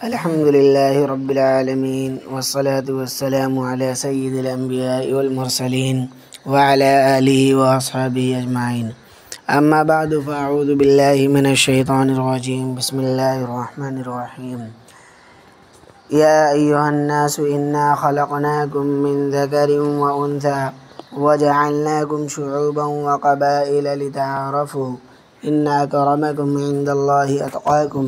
الحمد لله رب العالمين والصلاة والسلام على سيد الأنبياء والمرسلين وعلى آله وأصحابه أجمعين. أما بعد فأعوذ بالله من الشيطان الرجيم. بسم الله الرحمن الرحيم. يا أيها الناس إنا خلقناكم من ذكر وأنثى وجعلناكم شعوبا وقبائل لتعارفوا إن أكرمكم عند الله أتقاكم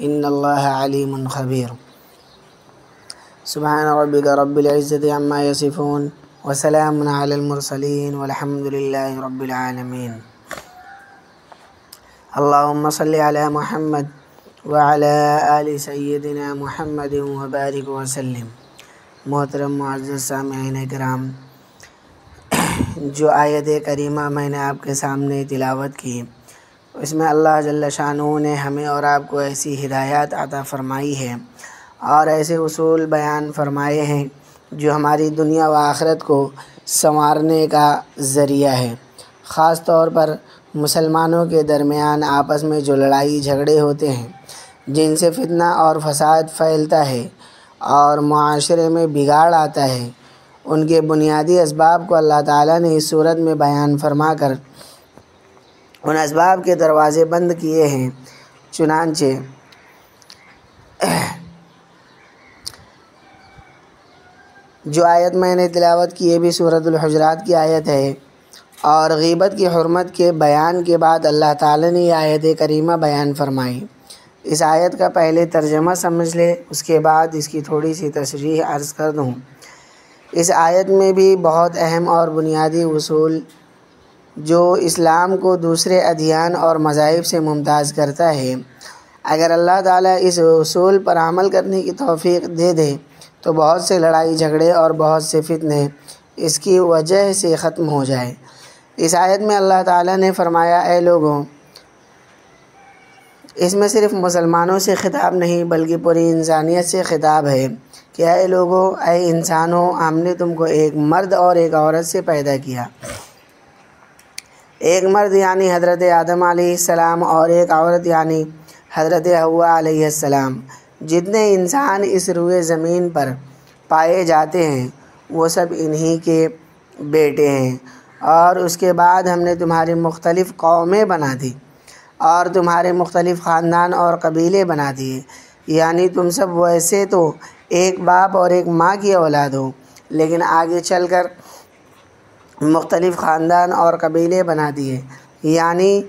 إن الله عليم خبير. سبحان ربك رب العزة عما يصفون وسلام على المرسلين والحمد لله رب العالمين. اللهم صل على محمد وعلى آل سیدنا محمد وبارک وسلم. محترم معزز سامعین کرام، جو آیت کریمہ میں نے آپ کے سامنے تلاوت کی، اس میں اللہ جل شانہ نے ہمیں اور آپ کو ایسی ہدایات عطا فرمائی ہے اور ایسے اصول بیان فرمائے ہیں جو ہماری دنیا و آخرت کو سنوارنے کا ذریعہ ہے. خاص طور پر مسلمانوں کے درمیان آپس میں جو لڑائی جھگڑے ہوتے ہیں، جن سے فتنہ اور فساد پھیلتا ہے اور معاشرے میں بگاڑ آتا ہے، ان کے بنیادی اسباب کو اللہ تعالیٰ نے اس صورت میں بیان فرما کر ان اسباب کے دروازے بند کیے ہیں. چنانچہ جو آیت میں نے تلاوت کی، یہ بھی سورۃ الحجرات کی آیت ہے، اور غیبت کی حرمت کے بیان کے بعد اللہ تعالیٰ نے یہ آیت کریمہ بیان فرمائی. اس آیت کا پہلے ترجمہ سمجھ لے، اس کے بعد اس کی تھوڑی سی تشریح عرض کر دوں. اس آیت میں بھی بہت اہم اور بنیادی اصول جو اسلام کو دوسرے ادیان اور مذاہب سے ممتاز کرتا ہے، اگر اللہ تعالیٰ اس اصول پر عمل کرنے کی توفیق دے دے تو بہت سے لڑائی جھگڑے اور بہت سے فتنے اس کی وجہ سے ختم ہو جائے. اس آیت میں اللہ تعالیٰ نے فرمایا، اے لوگوں، اس میں صرف مسلمانوں سے خطاب نہیں بلکہ پوری انسانیت سے خطاب ہے کہ اے لوگوں، اے انسانوں، ہم نے تم کو ایک مرد اور ایک عورت سے پیدا کیا. ایک مرد یعنی حضرت آدم علیہ السلام اور ایک عورت یعنی حضرت حوا علیہ السلام. جتنے انسان اس روئے زمین پر پائے جاتے ہیں وہ سب انہی کے بیٹے ہیں. اور اس کے بعد ہم نے تمہاری مختلف قومیں بنا دی اور تمہارے مختلف خاندان اور قبیلے بنا دیے، یعنی تم سب ویسے تو ایک باپ اور ایک ماں کی اولاد ہو، لیکن آگے چل کر مختلف خاندان اور قبیلے بنا دیے. یعنی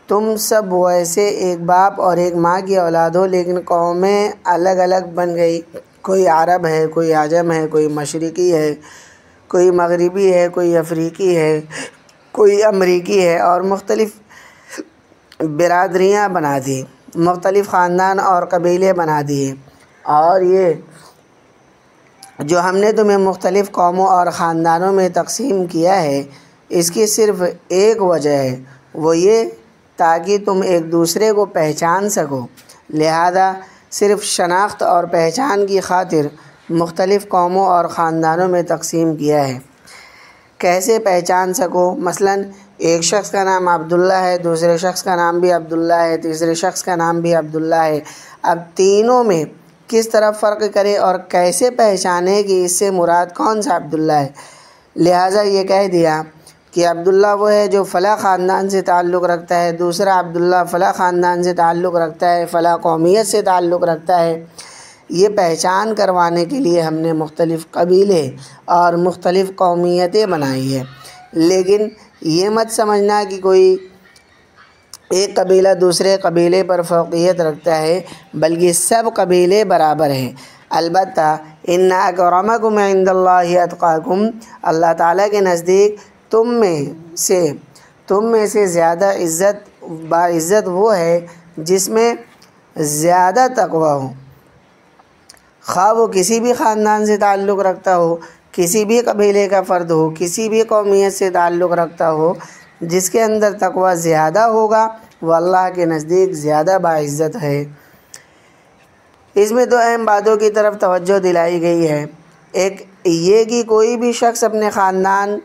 تم سب ویسے ایک باپ اور ایک ماں کی اولاد ہو، لیکن قومیں الگ الگ بن گئی. کوئی عرب ہے، کوئی عجم ہے، کوئی مشرقی ہے، کوئی مغربی ہے، کوئی افریقی ہے، کوئی امریکی ہے، اور مختلف برادریاں بنا دی، مختلف خاندان اور قبیلے بنا دیے. اور یہ جو ہم نے تمہیں مختلف قوموں اور خاندانوں میں تقسیم کیا ہے، اس کی صرف ایک وجہ ہے، وہ یہ تاکہ تم ایک دوسرے کو پہچان سکو. لہذا صرف شناخت اور پہچان کی خاطر مختلف قوموں اور خاندانوں میں تقسیم کیا ہے. کیسے پہچان سکو؟ مثلاً ایک شخص کا نام عبداللہ ہے، دوسرے شخص کا نام بھی عبداللہ ہے، تیسرے شخص کا نام بھی عبداللہ ہے. اب تینوں میں کس طرح فرق کرے اور کیسے پہچانے کہ اس سے مراد کون سا عبداللہ ہے؟ لہٰذا یہ کہہ دیا کہ عبداللہ وہ ہے جو فلاں خاندان سے تعلق رکھتا ہے، دوسرا عبداللہ فلاں خاندان سے تعلق رکھتا ہے، فلاں قومیت سے تعلق رکھتا ہے. یہ پہچان کروانے کے لیے ہم نے مختلف قبیلے اور مختلف قومیتیں بنائی ہیں. لیکن یہ مت سمجھنا کہ کوئی ایک قبیلہ دوسرے قبیلے پر فوقیت رکھتا ہے، بلکہ سب قبیلے برابر ہیں. البتہ ان اکرمکم عند اللہ اتقاکم، اللہ تعالیٰ کے نزدیک تم میں سے زیادہ باعزت وہ ہے جس میں زیادہ تقوی ہو، خواہ وہ کسی بھی خاندان سے تعلق رکھتا ہو، کسی بھی قبیلے کا فرد ہو، کسی بھی قومیت سے تعلق رکھتا ہو. جس کے اندر تقوی زیادہ ہوگا وہ اللہ کے نزدیک زیادہ باعزت ہے. اس میں دو اہم باتوں کی طرف توجہ دلائی گئی ہے. ایک یہ کہ کوئی بھی شخص اپنے خاندان،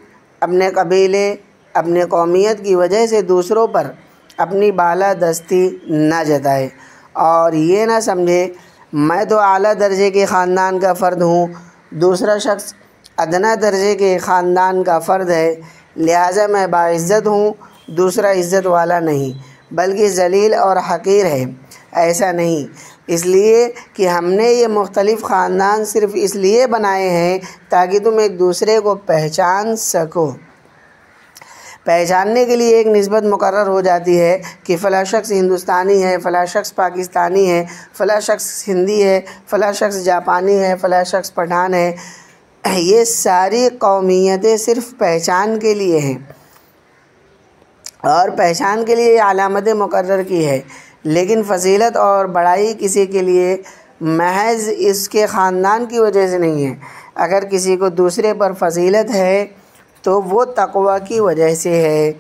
اپنے قبیلے، اپنے قومیت کی وجہ سے دوسروں پر اپنی بالادستی نہ جتائے، اور یہ نہ سمجھے میں تو اعلیٰ درجے کے خاندان کا فرد ہوں، دوسرا شخص ادنیٰ درجے کے خاندان کا فرد ہے، لہٰذا میں باعزت ہوں، دوسرا عزت والا نہیں بلکہ ذلیل اور حقیر ہے۔ ایسا نہیں، اس لیے کہ ہم نے یہ مختلف خاندان صرف اس لیے بنائے ہیں تاکہ تم ایک دوسرے کو پہچان سکو۔ پہچاننے کے لیے ایک نسبت مقرر ہو جاتی ہے کہ فلاں شخص ہندوستانی ہے، فلاں شخص پاکستانی ہے، فلاں شخص ہندی ہے، فلاں شخص جاپانی ہے، فلاں شخص پٹھان ہے۔ یہ ساری قومیتیں صرف پہچان کے لیے ہیں اور پہچان کے لیے علامتیں مقرر کی ہے، لیکن فضیلت اور بڑائی کسی کے لیے محض اس کے خاندان کی وجہ سے نہیں ہے۔ اگر کسی کو دوسرے پر فضیلت ہے تو وہ تقویٰ کی وجہ سے ہے۔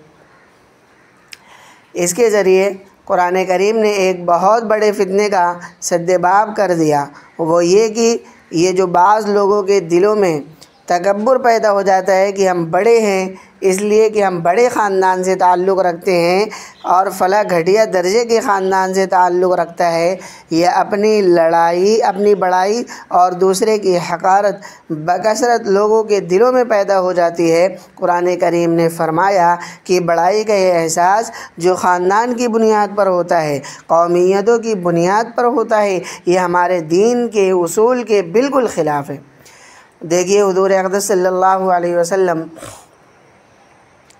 اس کے ذریعے قرآن کریم نے ایک بہت بڑے فتنے کا سدباب کر دیا، وہ یہ کہ یہ جو بعض لوگوں کے دلوں میں تکبر پیدا ہو جاتا ہے کہ ہم بڑے ہیں اس لیے کہ ہم بڑے خاندان سے تعلق رکھتے ہیں اور فلاں گھٹیا درجے کے خاندان سے تعلق رکھتا ہے، یہ اپنی بڑائی اور دوسرے کی حقارت بکثرت لوگوں کے دلوں میں پیدا ہو جاتی ہے۔ قرآن کریم نے فرمایا کہ بڑائی کا یہ احساس جو خاندان کی بنیاد پر ہوتا ہے، قومیتوں کی بنیاد پر ہوتا ہے، یہ ہمارے دین کے اصول کے بالکل خلاف ہے۔ دیکھیے حضور اقدس صلی اللہ علیہ وسلم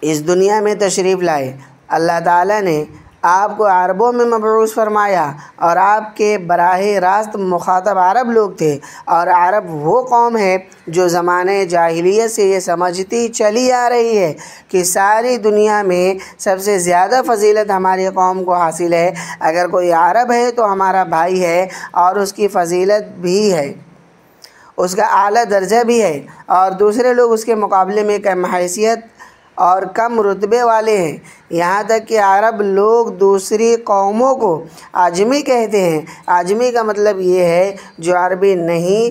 اس دنیا میں تشریف لائے، اللہ تعالیٰ نے آپ کو عربوں میں مبعوث فرمایا اور آپ کے براہ راست مخاطب عرب لوگ تھے، اور عرب وہ قوم ہے جو زمانے جاہلیت سے یہ سمجھتی چلی آ رہی ہے کہ ساری دنیا میں سب سے زیادہ فضیلت ہماری قوم کو حاصل ہے۔ اگر کوئی عرب ہے تو ہمارا بھائی ہے اور اس کی فضیلت بھی ہے، اس کا اعلیٰ درجہ بھی ہے، اور دوسرے لوگ اس کے مقابلے میں کم حیثیت اور کم رتبے والے ہیں۔ یہاں تک کہ عرب لوگ دوسری قوموں کو اعجمی کہتے ہیں۔ اعجمی کا مطلب یہ ہے جو عربی نہیں،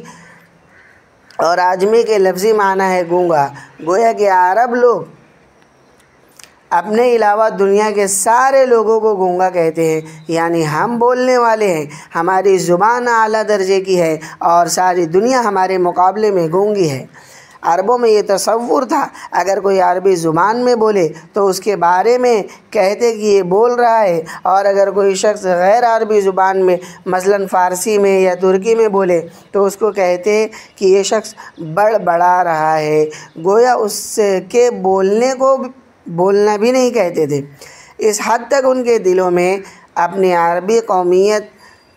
اور اعجمی کے لفظی معنی ہے گونگا۔ گویا کہ عرب لوگ اپنے علاوہ دنیا کے سارے لوگوں کو گونگا کہتے ہیں، یعنی ہم بولنے والے ہیں، ہماری زبان اعلیٰ درجے کی ہے اور ساری دنیا ہمارے مقابلے میں گونگی ہے۔ عربوں میں یہ تصور تھا اگر کوئی عربی زبان میں بولے تو اس کے بارے میں کہتے کہ یہ بول رہا ہے، اور اگر کوئی شخص غیر عربی زبان میں مثلا فارسی میں یا ترکی میں بولے تو اس کو کہتے کہ یہ شخص بڑا رہا ہے، گویا اس کے بولنا بھی نہیں کہتے تھے۔ اس حد تک ان کے دلوں میں اپنی عربی قومیت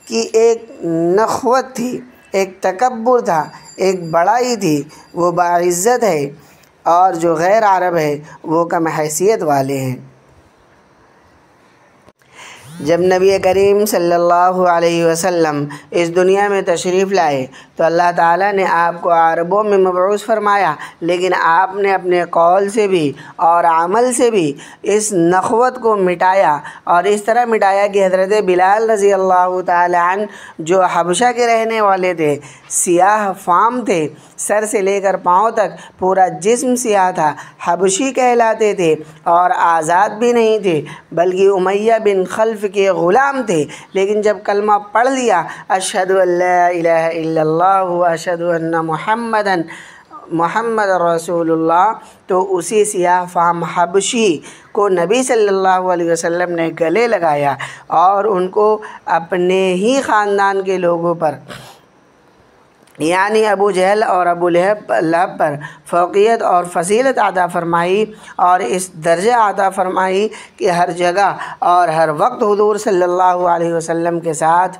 کی ایک نخوت تھی، ایک تکبر تھا، ایک بڑائی تھی۔ وہ باعزت ہے اور جو غیر عرب ہے وہ کم حیثیت والے ہیں۔ جب نبی کریم صلی اللہ علیہ وسلم اس دنیا میں تشریف لائے تو اللہ تعالیٰ نے آپ کو عربوں میں مبعوث فرمایا، لیکن آپ نے اپنے قول سے بھی اور عمل سے بھی اس نخوت کو مٹایا، اور اس طرح مٹایا کہ حضرت بلال رضی اللہ تعالی عنہ جو حبشہ کے رہنے والے تھے، سیاہ فام تھے، سر سے لے کر پاؤں تک پورا جسم سیاہ تھا، حبشی کہلاتے تھے اور آزاد بھی نہیں تھے بلکہ امیہ بن خلف کے غلام تھے، لیکن جب کلمہ پڑھ لیا اشہد ان لا الہ الا اللہ و اشہد ان محمد رسول اللہ، تو اسی سیاہ فام حبشی کو نبی صلی اللہ علیہ وسلم نے گلے لگایا اور ان کو اپنے ہی خاندان کے لوگوں پر یعنی ابو جہل اور ابو لہب پر فوقیت اور فضیلت عطا فرمائی، اور اس درجہ عطا فرمائی کہ ہر جگہ اور ہر وقت حضور صلی اللہ علیہ وسلم کے ساتھ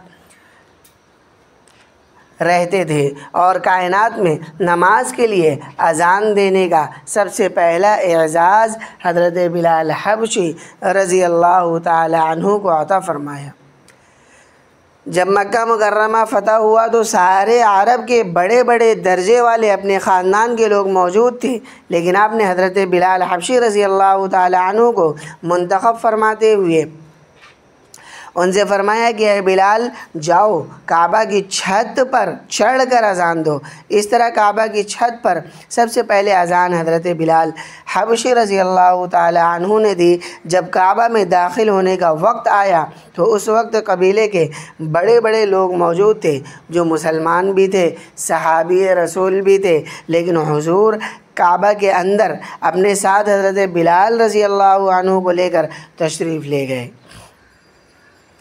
رہتے تھے، اور کائنات میں نماز کے لیے اذان دینے کا سب سے پہلا اعزاز حضرت بلال حبشی رضی اللہ تعالی عنہ کو عطا فرمایا۔ جب مکہ مکرمہ فتح ہوا تو سارے عرب کے بڑے بڑے درجے والے اپنے خاندان کے لوگ موجود تھے، لیکن آپ نے حضرت بلال حبشی رضی اللہ تعالی عنہ کو منتخب فرماتے ہوئے ان سے فرمایا کہ اے بلال جاؤ کعبہ کی چھت پر چڑھ کر اذان دو۔ اس طرح کعبہ کی چھت پر سب سے پہلے اذان حضرت بلال حبشی رضی اللہ تعالی عنہ نے دی۔ جب کعبہ میں داخل ہونے کا وقت آیا تو اس وقت قبیلے کے بڑے بڑے لوگ موجود تھے جو مسلمان بھی تھے، صحابی رسول بھی تھے، لیکن حضور کعبہ کے اندر اپنے ساتھ حضرت بلال رضی اللہ عنہ کو لے کر تشریف لے گئے۔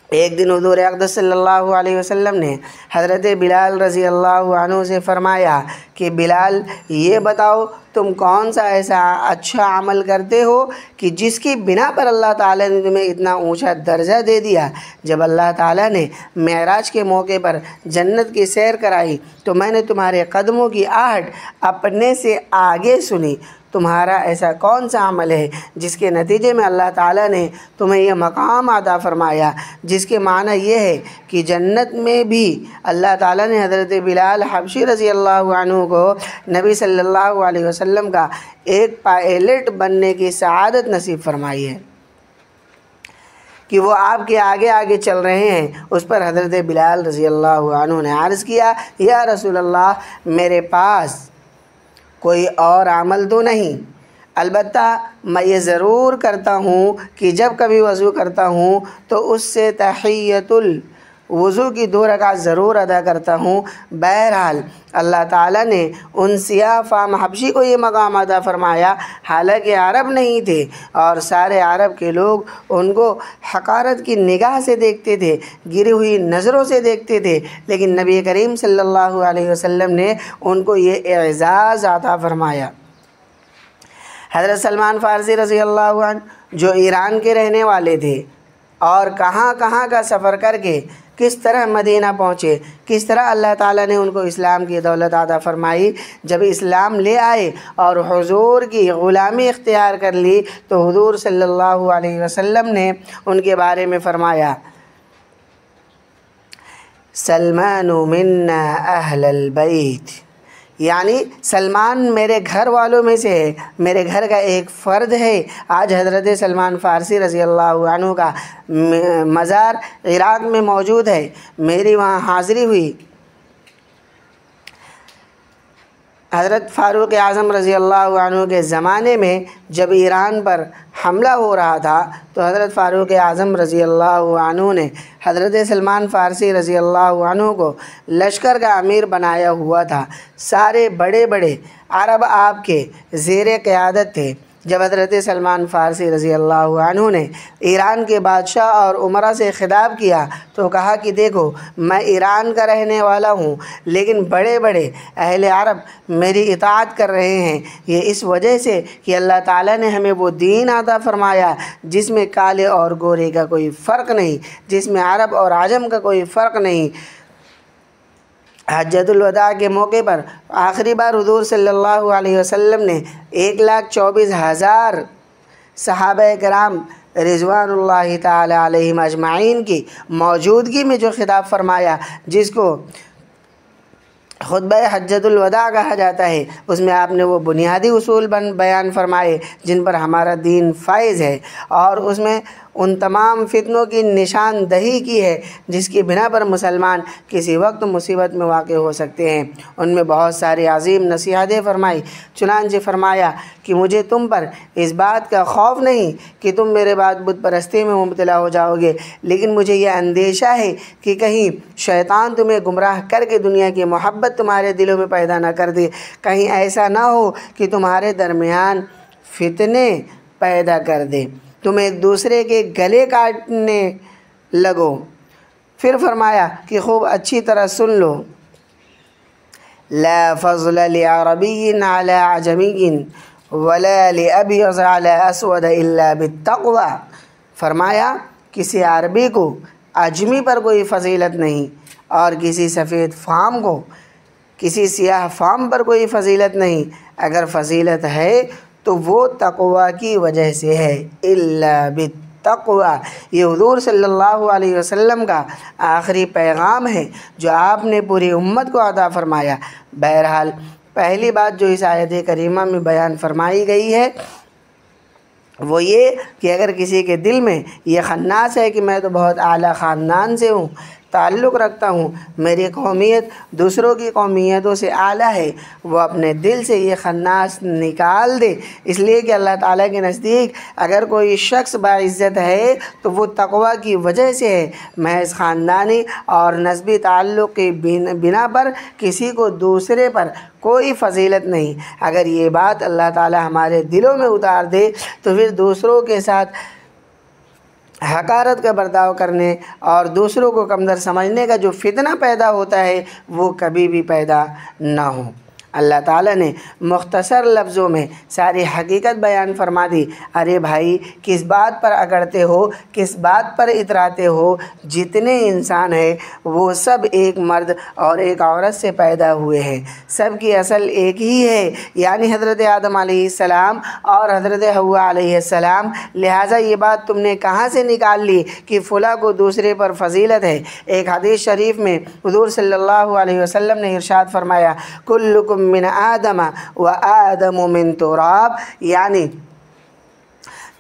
ایک دن حضور اقدس صلی اللہ علیہ وسلم نے حضرت بلال رضی اللہ عنہ سے فرمایا کہ بلال یہ بتاؤ تم کون سا ایسا اچھا عمل کرتے ہو کہ جس کی بنا پر اللہ تعالیٰ نے تمہیں اتنا اونچا درجہ دے دیا۔ جب اللہ تعالیٰ نے معراج کے موقع پر جنت کی سیر کرائی تو میں نے تمہارے قدموں کی آہٹ اپنے سے آگے سنی۔ تمہارا ایسا کون سا عمل ہے جس کے نتیجے میں اللہ تعالیٰ نے تمہیں یہ مقام عطا فرمایا، جس کے معنی یہ ہے کہ جنت میں بھی اللہ تعالیٰ نے حضرت بلال حبشی رضی اللہ عنہ کو نبی صلی اللہ علیہ وسلم کا ایک پائلٹ بننے کی سعادت نصیب فرمائی ہے کہ وہ آپ کے آگے آگے چل رہے ہیں۔ اس پر حضرت بلال رضی اللہ عنہ نے عرض کیا یا رسول اللہ میرے پاس کوئی اور عمل تو نہیں، البتہ میں یہ ضرور کرتا ہوں کہ جب کبھی وضو کرتا ہوں تو اس سے تحیۃ الوضو کی 2 رکعت ضرور ادا کرتا ہوں۔ بہرحال اللہ تعالیٰ نے ان سیاہ فام حبشی کو یہ مقام عطا فرمایا، حالانکہ عرب نہیں تھے اور سارے عرب کے لوگ ان کو حقارت کی نگاہ سے دیکھتے تھے، گری ہوئی نظروں سے دیکھتے تھے، لیکن نبی کریم صلی اللہ علیہ وسلم نے ان کو یہ اعزاز عطا فرمایا۔ حضرت سلمان فارسی رضی اللہ عنہ جو ایران کے رہنے والے تھے اور کہاں کہاں کا سفر کر کے کس طرح مدینہ پہنچے، کس طرح اللہ تعالیٰ نے ان کو اسلام کی دولت عطا فرمائی، جب اسلام لے آئے اور حضور کی غلامی اختیار کر لی تو حضور صلی اللہ علیہ وسلم نے ان کے بارے میں فرمایا سلمان منا اہل البیت، یعنی سلمان میرے گھر والوں میں سے ہے، میرے گھر کا ایک فرد ہے۔ آج حضرت سلمان فارسی رضی اللہ عنہ کا مزار عراق میں موجود ہے، میری وہاں حاضری ہوئی۔ حضرت فاروق اعظم رضی اللہ عنہ کے زمانے میں جب ایران پر حملہ ہو رہا تھا تو حضرت فاروق اعظم رضی اللہ عنہ نے حضرت سلمان فارسی رضی اللہ عنہ کو لشکر کا امیر بنایا ہوا تھا۔ سارے بڑے بڑے عرب آپ کے زیر قیادت تھے۔ جب حضرت سلمان فارسی رضی اللہ عنہ نے ایران کے بادشاہ اور امراء سے خطاب کیا تو کہا کہ دیکھو میں ایران کا رہنے والا ہوں، لیکن بڑے بڑے اہل عرب میری اطاعت کر رہے ہیں، یہ اس وجہ سے کہ اللہ تعالیٰ نے ہمیں وہ دین عطا فرمایا جس میں کالے اور گورے کا کوئی فرق نہیں، جس میں عرب اور عجم کا کوئی فرق نہیں۔ حجۃ الوداع کے موقع پر آخری بار حضور صلی اللہ علیہ وسلم نے 1,24,000 صحابہ کرام رضوان اللہ تعالی علیہم اجمعین کی موجودگی میں جو خطاب فرمایا، جس کو خطبہ حجۃ الوداع کہا جاتا ہے، اس میں آپ نے وہ بنیادی اصول بیان فرمائے جن پر ہمارا دین فائز ہے، اور اس میں ان تمام فتنوں کی نشاندہی کی ہے جس کی بنا پر مسلمان کسی وقت مصیبت میں واقع ہو سکتے ہیں۔ ان میں بہت ساری عظیم نصیحتیں فرمائی، چنانچہ فرمایا کہ مجھے تم پر اس بات کا خوف نہیں کہ تم میرے بعد بت پرستی میں مبتلا ہو جاؤ گے، لیکن مجھے یہ اندیشہ ہے کہ کہیں شیطان تمہیں گمراہ کر کے دنیا کی محبت تمہارے دلوں میں پیدا نہ کر دے، کہیں ایسا نہ ہو کہ تمہارے درمیان فتنے پیدا کر دے، تم ایک دوسرے کے گلے کاٹنے لگو۔ پھر فرمایا کہ خوب اچھی طرح سن لو، لا فضل لعربی علی عجمی ولا لابیض علی اسود الا بالتقوی۔ فرمایا کسی عربی کو عجمی پر کوئی فضیلت نہیں، اور کسی سفید فام کو، کسی سیاہ فام پر کوئی فضیلت نہیں، اگر فضیلت ہے تو وہ تقوی کی وجہ سے ہے، الا بالتقوی۔ یہ حضور صلی اللہ علیہ وسلم کا آخری پیغام ہے جو آپ نے پوری امت کو عطا فرمایا۔ بہرحال پہلی بات جو اس آیت کریمہ میں بیان فرمائی گئی ہے وہ یہ کہ اگر کسی کے دل میں یہ خناس ہے کہ میں تو بہت اعلیٰ خاندان سے ہوں، تعلق رکھتا ہوں، میری قومیت دوسروں کی قومیتوں سے اعلیٰ ہے، وہ اپنے دل سے یہ خناس نکال دے، اس لیے کہ اللہ تعالیٰ کے نزدیک اگر کوئی شخص باعزت ہے تو وہ تقوی کی وجہ سے ہے، محض خاندانی اور نسبی تعلق کی بنا پر کسی کو دوسرے پر کوئی فضیلت نہیں۔ اگر یہ بات اللہ تعالیٰ ہمارے دلوں میں اتار دے تو پھر دوسروں کے ساتھ حقارت کا برتاؤ کرنے اور دوسروں کو کمتر سمجھنے کا جو فتنہ پیدا ہوتا ہے وہ کبھی بھی پیدا نہ ہو۔ اللہ تعالیٰ نے مختصر لفظوں میں ساری حقیقت بیان فرما دی۔ ارے بھائی، کس بات پر اکڑتے ہو، کس بات پر اتراتے ہو؟ جتنے انسان ہیں وہ سب ایک مرد اور ایک عورت سے پیدا ہوئے ہیں، سب کی اصل ایک ہی ہے، یعنی حضرت آدم علیہ السلام اور حضرت حوا علیہ السلام۔ لہٰذا یہ بات تم نے کہاں سے نکال لی کہ فلاں کو دوسرے پر فضیلت ہے؟ ایک حدیث شریف میں حضور صلی اللہ علیہ وسلم نے ارشاد فرمایا، کلکم من آدم و آدم من تراب، یعنی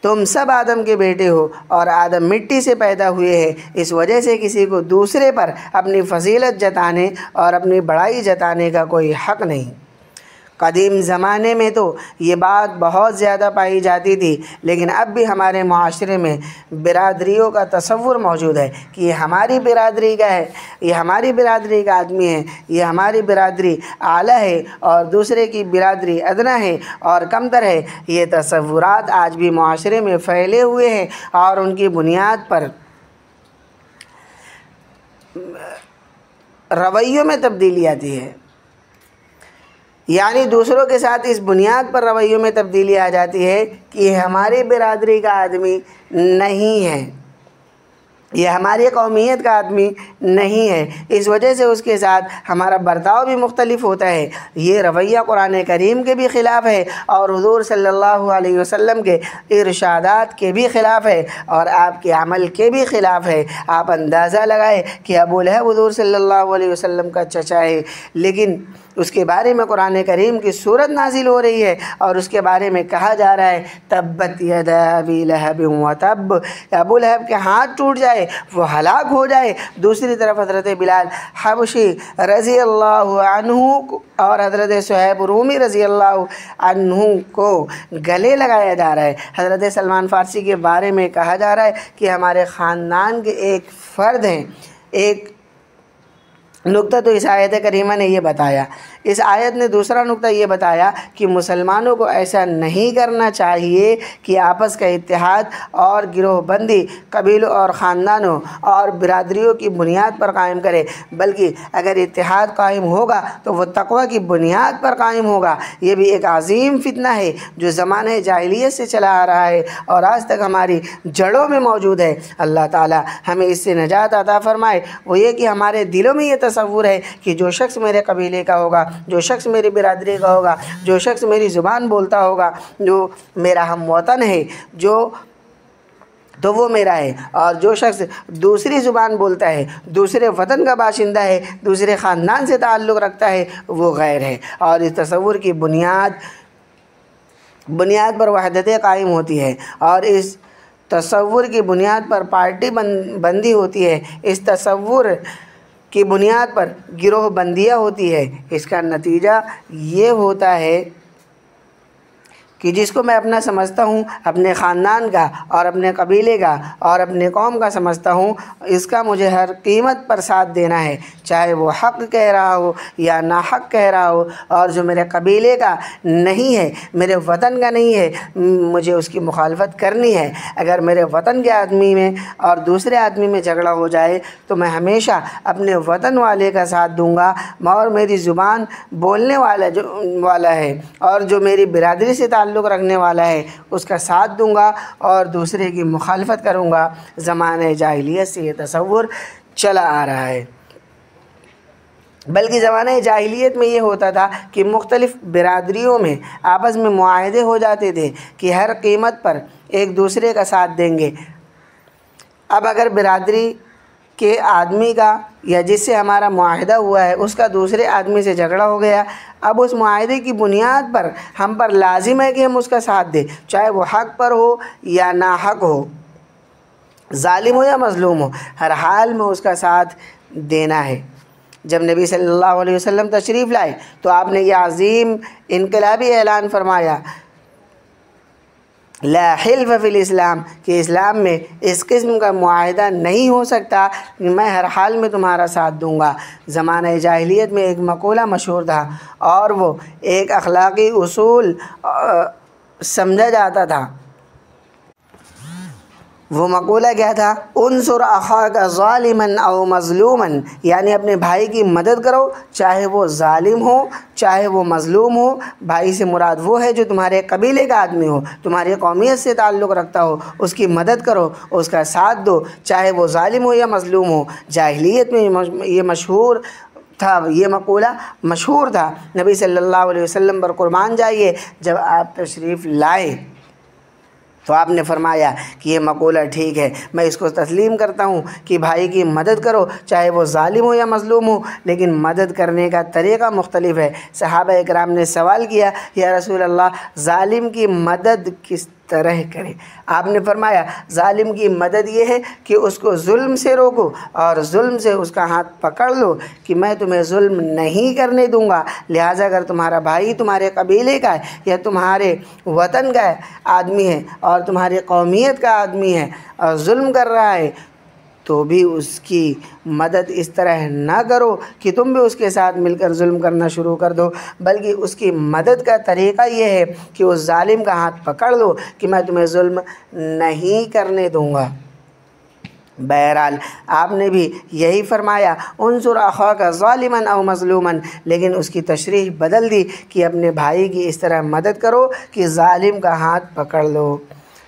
تم سب آدم کے بیٹے ہو اور آدم مٹی سے پیدا ہوئے ہیں، اس وجہ سے کسی کو دوسرے پر اپنی فضیلت جتانے اور اپنی بڑائی جتانے کا کوئی حق نہیں۔ قدیم زمانے میں تو یہ بات بہت زیادہ پائی جاتی تھی، لیکن اب بھی ہمارے معاشرے میں برادریوں کا تصور موجود ہے کہ یہ ہماری برادری کا ہے، یہ ہماری برادری کا آدمی ہے، یہ ہماری برادری اعلیٰ ہے اور دوسرے کی برادری ادنیٰ ہے اور کمتر ہے۔ یہ تصورات آج بھی معاشرے میں پھیلے ہوئے ہیں اور ان کی بنیاد پر رویوں میں تبدیلی آتی ہے، یعنی دوسروں کے ساتھ اس بنیاد پر رویوں میں تبدیلی آ جاتی ہے کہ یہ ہماری برادری کا آدمی نہیں ہے، یہ ہماری قومیت کا آدمی نہیں ہے، اس وجہ سے اس کے ساتھ ہمارا برتاؤ بھی مختلف ہوتا ہے۔ یہ رویہ قرآن کریم کے بھی خلاف ہے اور حضور صلی اللہ علیہ وسلم کے ارشادات کے بھی خلاف ہے اور آپ کے عمل کے بھی خلاف ہے۔ آپ اندازہ لگائے کہ ابو لہب حضور صلی اللہ علیہ وسلم کا چچا ہے، لیکن اس کے بارے میں قرآن کریم کی سورت نازل ہو رہی ہے اور اس کے بارے میں کہا جا رہا ہے، تبت یدا ابی لہب وتب، ابو لہب کے ہاتھ ٹوٹ جائے، وہ ہلاک ہو جائے۔ دوسری طرف حضرت بلال حبشی رضی اللہ عنہ اور حضرت صہیب رومی رضی اللہ عنہ کو گلے لگایا جا رہا ہے۔ حضرت سلمان فارسی کے بارے میں کہا جا رہا ہے کہ ہمارے خاندان کے ایک فرد ہیں۔ ایک نقطہ تو اس آیت کریمہ نے یہ بتایا۔ اس آیت نے دوسرا نقطہ یہ بتایا کہ مسلمانوں کو ایسا نہیں کرنا چاہیے کہ آپس کا اتحاد اور گروہ بندی قبیلوں اور خاندانوں اور برادریوں کی بنیاد پر قائم کرے، بلکہ اگر اتحاد قائم ہوگا تو وہ تقوی کی بنیاد پر قائم ہوگا۔ یہ بھی ایک عظیم فتنہ ہے جو زمانہ جاہلیت سے چلا آ رہا ہے اور آج تک ہماری جڑوں میں موجود ہے۔ اللہ تعالی ہمیں اس سے نجات عطا فرمائے۔ وہ یہ کہ ہمارے دلوں میں یہ تصور ہے کہ جو شخص میرے قبیلے کا ہوگا، جو شخص میری برادری کا ہوگا، جو شخص میری زبان بولتا ہوگا، جو میرا ہم وطن ہے، تو وہ میرا ہے، اور جو شخص دوسری زبان بولتا ہے، دوسرے وطن کا باشندہ ہے، دوسرے خاندان سے تعلق رکھتا ہے، وہ غیر ہے۔ اور اس تصور کی بنیاد پر وحدت قائم ہوتی ہے اور اس تصور کی بنیاد پر پارٹی بندی ہوتی ہے، اس تصور کی بنیاد پر گروہ بندیاں ہوتی ہے۔ اس کا نتیجہ یہ ہوتا ہے کہ جس کو میں اپنا سمجھتا ہوں، اپنے خاندان کا اور اپنے قبیلے کا اور اپنے قوم کا سمجھتا ہوں، اس کا مجھے ہر قیمت پر ساتھ دینا ہے، چاہے وہ حق کہہ رہا ہو یا ناحق کہہ رہا ہو، اور جو میرے قبیلے کا نہیں ہے، میرے وطن کا نہیں ہے، مجھے اس کی مخالفت کرنی ہے۔ اگر میرے وطن کے آدمی میں اور دوسرے آدمی میں جھگڑا ہو جائے تو میں ہمیشہ اپنے وطن والے کا ساتھ دوں گا، اور میری زبان بولنے والا ہے اور جو میری برادری سے تعلق رکھنے والا ہے اس کا ساتھ دوں گا اور دوسرے کی مخالفت کروں گا۔ زمانہ جاہلیت سے یہ تصور چلا آ رہا ہے، بلکہ زمانہ جاہلیت میں یہ ہوتا تھا کہ مختلف برادریوں میں آپس میں معاہدے ہو جاتے تھے کہ ہر قیمت پر ایک دوسرے کا ساتھ دیں گے۔ اب اگر برادری کہ آدمی کا یا جس سے ہمارا معاہدہ ہوا ہے اس کا دوسرے آدمی سے جھگڑا ہو گیا، اب اس معاہدے کی بنیاد پر ہم پر لازم ہے کہ ہم اس کا ساتھ دیں، چاہے وہ حق پر ہو یا ناحق ہو، ظالم ہو یا مظلوم ہو، ہر حال میں اس کا ساتھ دینا ہے۔ جب نبی صلی اللہ علیہ وسلم تشریف لائے تو آپ نے یہ عظیم انقلابی اعلان فرمایا، لا حلف فی الاسلام، کہ اسلام میں اس قسم کا معاہدہ نہیں ہو سکتا کہ میں ہر حال میں تمہارا ساتھ دوں گا۔ زمانہ جاہلیت میں ایک مقولہ مشہور تھا اور وہ ایک اخلاقی اصول سمجھا جاتا تھا۔ وہ مقولہ کیا تھا؟ انصر اخاک ظالما او مظلوما، یعنی اپنے بھائی کی مدد کرو چاہے وہ ظالم ہو چاہے وہ مظلوم ہو۔ بھائی سے مراد وہ ہے جو تمہارے قبیلے کا آدمی ہو، تمہاری قومیت سے تعلق رکھتا ہو، اس کی مدد کرو، اس کا ساتھ دو، چاہے وہ ظالم ہو یا مظلوم ہو۔ جاہلیت میں یہ مشہور تھا، یہ مقولہ مشہور تھا۔ نبی صلی اللہ علیہ وسلم پر قربان جائیے، جب آپ تشریف لائے تو آپ نے فرمایا کہ یہ مقولہ ٹھیک ہے، میں اس کو تسلیم کرتا ہوں کہ بھائی کی مدد کرو چاہے وہ ظالم ہو یا مظلوم ہو، لیکن مدد کرنے کا طریقہ مختلف ہے۔ صحابہ اکرام نے سوال کیا، یا رسول اللہ ظالم کی مدد کس طرح کرے؟ آپ نے فرمایا ظالم کی مدد یہ ہے کہ اس کو ظلم سے روکو اور ظلم سے اس کا ہاتھ پکڑ لو کہ میں تمہیں ظلم نہیں کرنے دوں گا، لہٰذا اگر تمہارا بھائی تمہارے قبیلے کا ہے یا تمہارے وطن کا آدمی ہے اور تمہاری قومیت کا آدمی ہے اور ظلم کر رہا ہے تو بھی اس کی مدد اس طرح نہ کرو کہ تم بھی اس کے ساتھ مل کر ظلم کرنا شروع کر دو، بلکہ اس کی مدد کا طریقہ یہ ہے کہ اس ظالم کا ہاتھ پکڑ لو کہ میں تمہیں ظلم نہیں کرنے دوں گا۔ بہرحال آپ نے بھی یہی فرمایا، انصر اخاک ظالما او مظلوما، لیکن اس کی تشریح بدل دی کہ اپنے بھائی کی اس طرح مدد کرو کہ ظالم کا ہاتھ پکڑ لو۔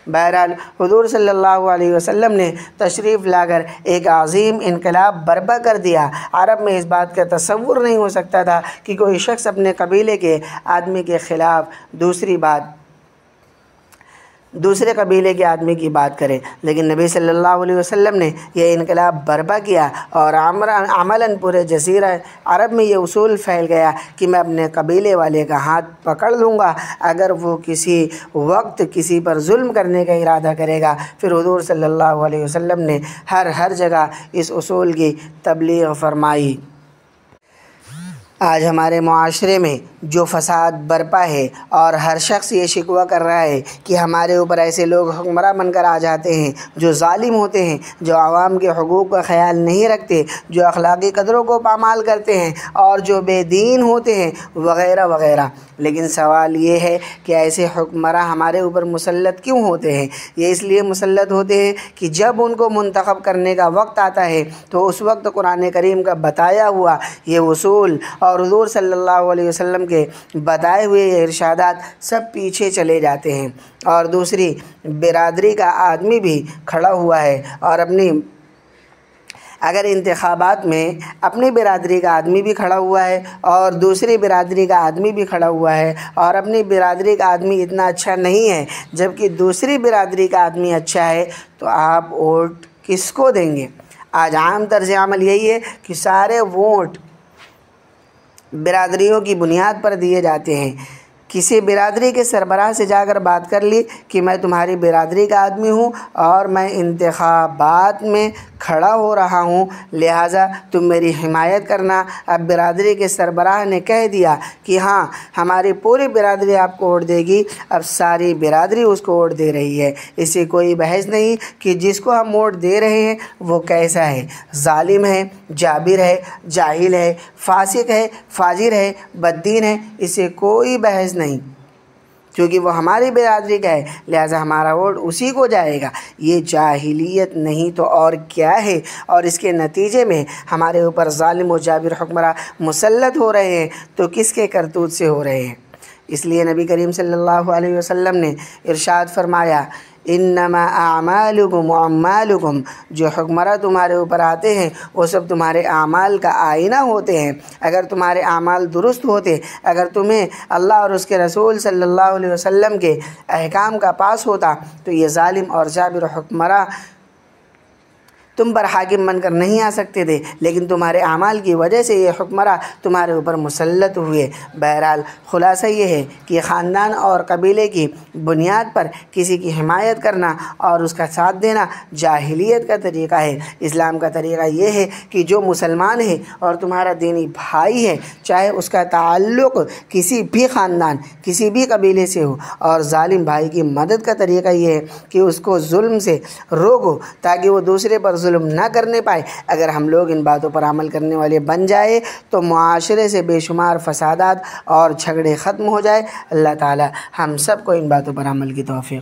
بہرحال حضور صلی اللہ علیہ وسلم نے تشریف لا کر ایک عظیم انقلاب برپا کر دیا۔ عرب میں اس بات کا تصور نہیں ہو سکتا تھا کہ کوئی شخص اپنے قبیلے کے آدمی کے خلاف دوسرے قبیلے کے آدمی کی بات کرے، لیکن نبی صلی اللہ علیہ وسلم نے یہ انقلاب برپا کیا اور عملاً پورے جزیرہ عرب میں یہ اصول پھیل گیا کہ میں اپنے قبیلے والے کا ہاتھ پکڑ لوں گا اگر وہ کسی وقت کسی پر ظلم کرنے کا ارادہ کرے گا۔ پھر حضور صلی اللہ علیہ وسلم نے ہر جگہ اس اصول کی تبلیغ فرمائی۔ آج ہمارے معاشرے میں جو فساد برپا ہے اور ہر شخص یہ شکوہ کر رہا ہے کہ ہمارے اوپر ایسے لوگ حکمراں بن کر آ جاتے ہیں جو ظالم ہوتے ہیں، جو عوام کے حقوق کا خیال نہیں رکھتے، جو اخلاقی قدروں کو پامال کرتے ہیں اور جو بے دین ہوتے ہیں وغیرہ وغیرہ۔ لیکن سوال یہ ہے کہ ایسے حکمراں ہمارے اوپر مسلط کیوں ہوتے ہیں؟ یہ اس لیے مسلط ہوتے ہیں کہ جب ان کو منتخب کرنے کا وقت آتا ہے تو اس وقت قرآن کریم کا بتایا ہوا یہ اصول اور حضور صلی اللہ علیہ وسلم کے بتائے ہوئے یہ ارشادات سب پیچھے چلے جاتے ہیں، اور دوسری برادری کا آدمی بھی کھڑا ہوا ہے اور اگر انتخابات میں اپنی برادری کا آدمی بھی کھڑا ہوا ہے اور دوسری برادری کا آدمی بھی کھڑا ہوا ہے اور اپنی برادری کا آدمی اتنا اچھا نہیں ہے جبکہ دوسری برادری کا آدمی اچھا ہے، تو آپ ووٹ کس کو دیں گے؟ آج عام طرز عمل یہی ہے کہ سارے ووٹ برادریوں کی بنیاد پر دیے جاتے ہیں۔ کسی برادری کے سربراہ سے جا کر بات کر لی کہ میں تمہاری برادری کا آدمی ہوں اور میں انتخابات میں کھڑا ہو رہا ہوں، لہٰذا تم میری حمایت کرنا۔ اب برادری کے سربراہ نے کہہ دیا کہ ہاں ہماری پوری برادری آپ کو ووٹ دے گی، اب ساری برادری اس کو ووٹ دے رہی ہے۔ اس سے کوئی بحث نہیں کہ جس کو ہم ووٹ دے رہے ہیں وہ کیسا ہے، ظالم ہے، جابر ہے، جاہل ہے، فاسق ہے، فاجر ہے، بددین ہے، اس سے کوئی بحث نہیں، کیونکہ وہ ہماری برادری کا ہے، لہٰذا ہمارا ووٹ اسی کو جائے گا۔ یہ جاہلیت نہیں تو اور کیا ہے؟ اور اس کے نتیجے میں ہمارے اوپر ظالم و جابر حکمراں مسلط ہو رہے ہیں تو کس کے کرتوت سے ہو رہے ہیں؟ اس لیے نبی کریم صلی اللہ علیہ وسلم نے ارشاد فرمایا، انما اعمالکم واعمالکم، جو حکمراں تمہارے اوپر آتے ہیں وہ سب تمہارے اعمال کا آئینہ ہوتے ہیں۔ اگر تمہارے اعمال درست ہوتے، اگر تمہیں اللہ اور اس کے رسول صلی اللہ علیہ وسلم کے احکام کا پاس ہوتا تو یہ ظالم اور جابر حکمراں تم پر حاکم بن کر نہیں آ سکتے تھے، لیکن تمہارے اعمال کی وجہ سے یہ حکمراں تمہارے اوپر مسلط ہوئے۔ بہرحال خلاصہ یہ ہے کہ خاندان اور قبیلے کی بنیاد پر کسی کی حمایت کرنا اور اس کا ساتھ دینا جاہلیت کا طریقہ ہے۔ اسلام کا طریقہ یہ ہے کہ جو مسلمان ہے اور تمہارا دینی بھائی ہے، چاہے اس کا تعلق کسی بھی خاندان، کسی بھی قبیلے سے ہو، اور ظالم بھائی کی مدد کا طریقہ یہ ہے کہ اس کو ظلم سے روکو تاکہ وہ دوسرے پر ظلم نہ کرنے پائے۔ اگر ہم لوگ ان باتوں پر عمل کرنے والے بن جائے تو معاشرے سے بے شمار فسادات اور جھگڑے ختم ہو جائے۔ اللہ تعالی ہم سب کو ان باتوں پر عمل کی توفیق